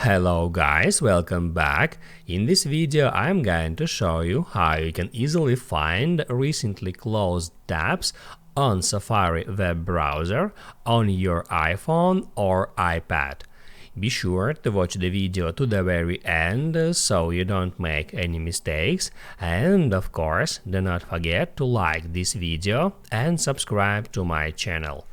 Hello guys, welcome back. In this video I'm going to show you how you can easily find recently closed tabs on Safari web browser on your iPhone or iPad. Be sure to watch the video to the very end so you don't make any mistakes, and of course do not forget to like this video and subscribe to my channel.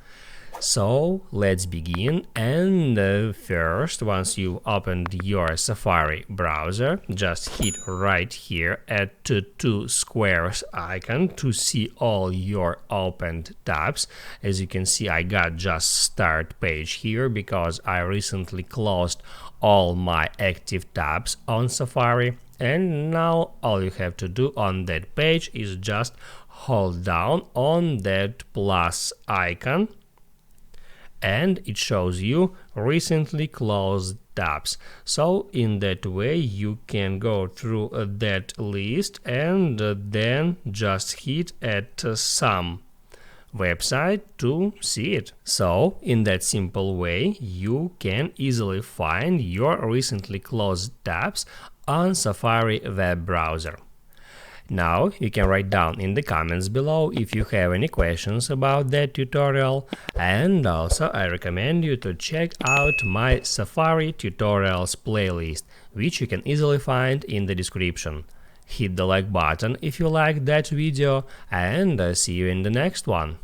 So let's begin, and first, once you opened your Safari browser, just hit right here at the two squares icon to see all your opened tabs. As you can see, I got just start page here because I recently closed all my active tabs on Safari, and now all you have to do on that page is just hold down on that plus icon, and it shows you recently closed tabs. So in that way you can go through that list and then just hit at some website to see it. So in that simple way you can easily find your recently closed tabs on Safari web browser. Now you can write down in the comments below if you have any questions about that tutorial, and also I recommend you to check out my Safari tutorials playlist, which you can easily find in the description. Hit the like button if you liked that video, and see you in the next one.